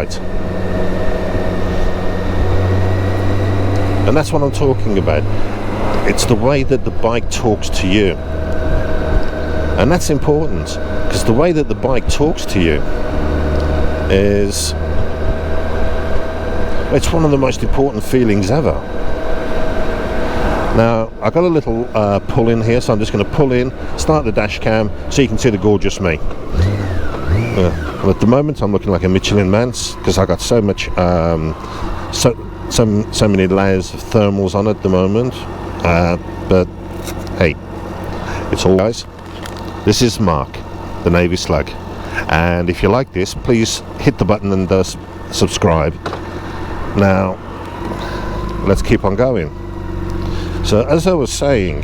right. And that's what I'm talking about. It's the way that the bike talks to you. And that's important, because the way that the bike talks to you is, it's one of the most important feelings ever. Now, I got a little pull in here, so I'm just going to pull in, start the dash cam, so you can see the gorgeous me. And at the moment, I'm looking like a Michelin man, because I got so much, so many layers of thermals on at the moment. But hey, it's all guys. This is Mark, the Navy Slug, and if you like this, please hit the button and subscribe. Now, let's keep on going. So, as I was saying,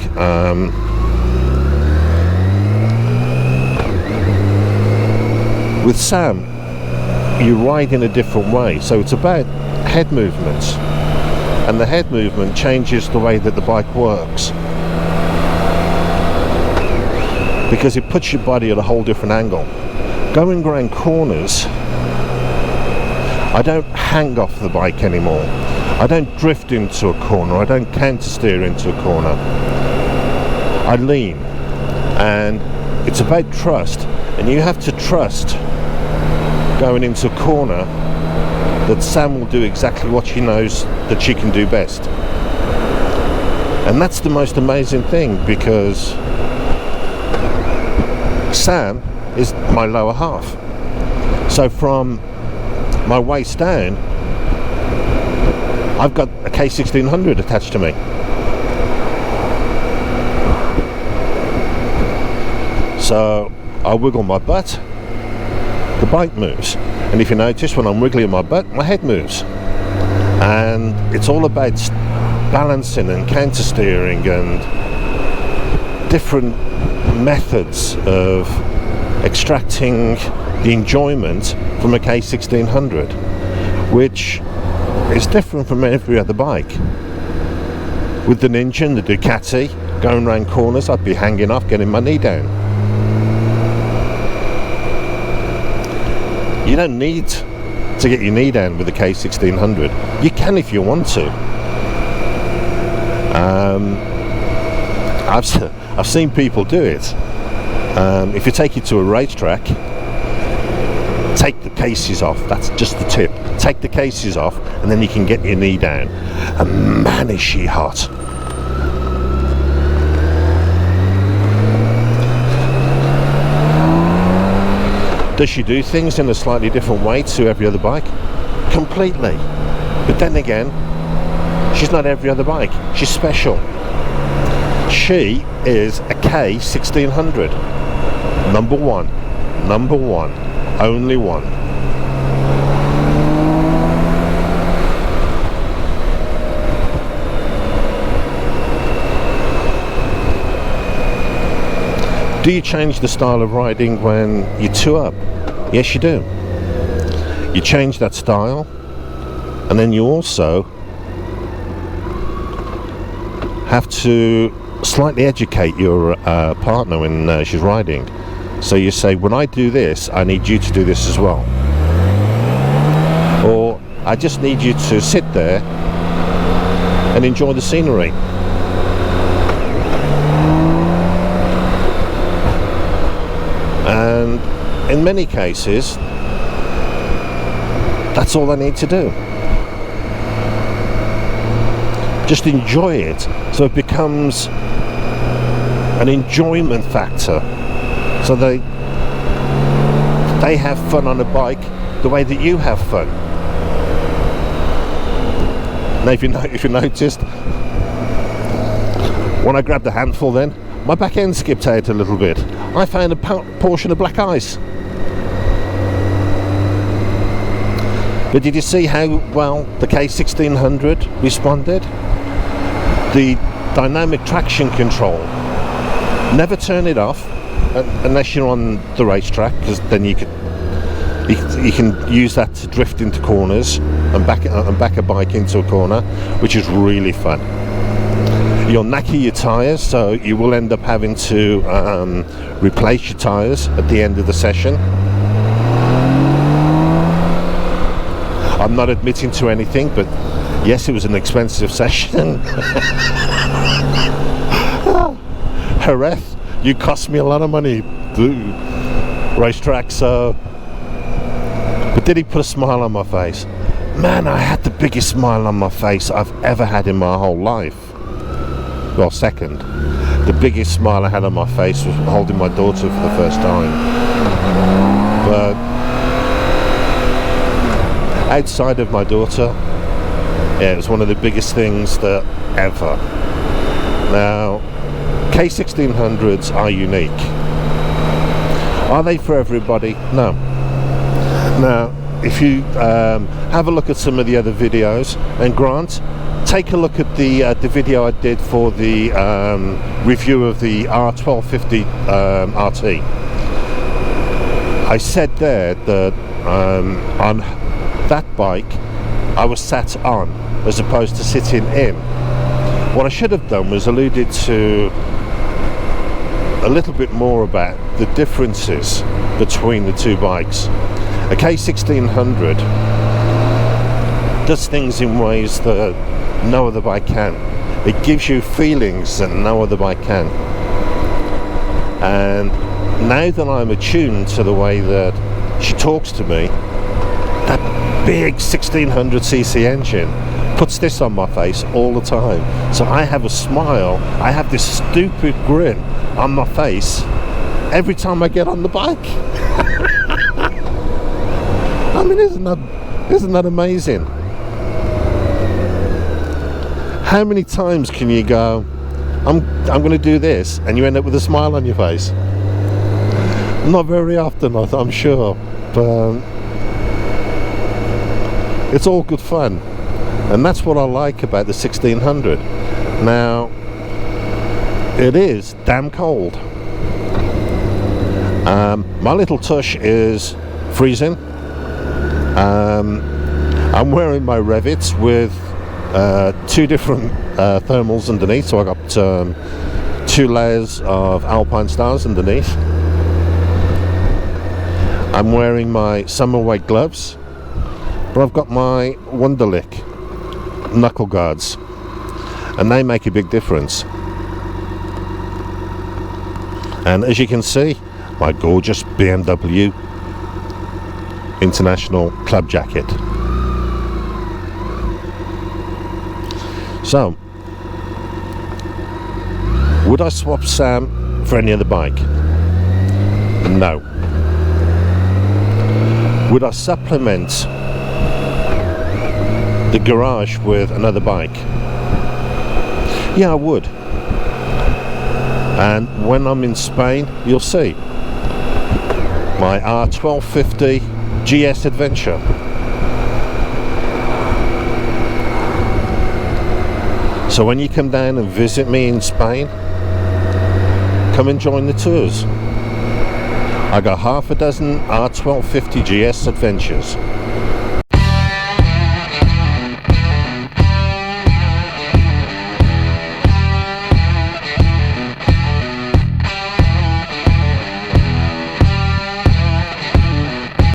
with Sam, you ride in a different way. So it's about head movements, and the head movement changes the way that the bike works, because it puts your body at a whole different angle. Going around corners, I don't hang off the bike anymore. I don't drift into a corner. I don't counter steer into a corner. I lean, and it's about trust, and you have to trust going into a corner that Sam will do exactly what she knows that she can do best. And that's the most amazing thing, because Sam is my lower half. So from my waist down, I've got a K1600 attached to me. So I wiggle my butt, the bike moves. And if you notice, when I'm wiggling my butt, my head moves. And it's all about balancing and counter steering and different methods of extracting the enjoyment from a K1600, which is different from every other bike. With the Ninja and the Ducati, going around corners, I'd be hanging off, getting my knee down. You don't need to get your knee down with the K1600. You can if you want to. I've seen people do it. If you take it to a racetrack, take the cases off. That's just the tip. Take the cases off, and then you can get your knee down. And man, is she hot. Does she do things in a slightly different way to every other bike? Completely. But then again, she's not every other bike. She's special. She is a K1600. Number one. Only one. Do you change the style of riding when you two up? Yes, you do. You change that style, and then you also have to slightly educate your partner when she's riding. So you say, when I do this, I need you to do this as well. Or, I just need you to sit there and enjoy the scenery. And in many cases, that's all I need to do. Just enjoy it, so it becomes an enjoyment factor. So they have fun on a bike the way that you have fun. Now, if you noticed, when I grabbed the handful, then my back end skipped out a little bit. I found a portion of black ice. But did you see how well the K1600 responded? The dynamic traction control. Never turn it off unless you're on the racetrack, because then you can use that to drift into corners and back a bike into a corner, which is really fun. You'll knacker your tyres, so you will end up having to replace your tyres at the end of the session. I'm not admitting to anything, but yes, it was an expensive session. Jerez, you cost me a lot of money, racetrack. So, but did he put a smile on my face? Man, I had the biggest smile on my face I've ever had in my whole life. Well, second, the biggest smile I had on my face was holding my daughter for the first time. But outside of my daughter, yeah, it was one of the biggest things that ever. Now, K1600s are unique. Are they for everybody? No. Now, if you have a look at some of the other videos, and Grant, take a look at the video I did for the review of the R1250 RT. I said there that on that bike I was sat on as opposed to sitting in. What I should have done was alluded to a little bit more about the differences between the two bikes. A K1600 does things in ways that no other bike can. It gives you feelings that no other bike can. And now that I'm attuned to the way that she talks to me, that big 1600cc engine puts this on my face all the time. So I have a smile, I have this stupid grin on my face every time I get on the bike. I mean, isn't that amazing? How many times can you go, I'm going to do this, and you end up with a smile on your face? Not very often, I'm sure, but it's all good fun, and that's what I like about the 1600. Now, it is damn cold. My little tush is freezing. I'm wearing my Revits with two different thermals underneath, so I got 2 layers of Alpine Stars underneath. I'm wearing my summer weight gloves, but I've got my Wunderlich knuckle guards, and they make a big difference. And as you can see, my gorgeous BMW International club jacket. So, would I swap Sam for any other bike? No. Would I supplement the garage with another bike? Yeah, I would. And when I'm in Spain, you'll see my R1250 GS Adventure. So when you come down and visit me in Spain, come and join the tours. I got half a dozen R1250 GS Adventures.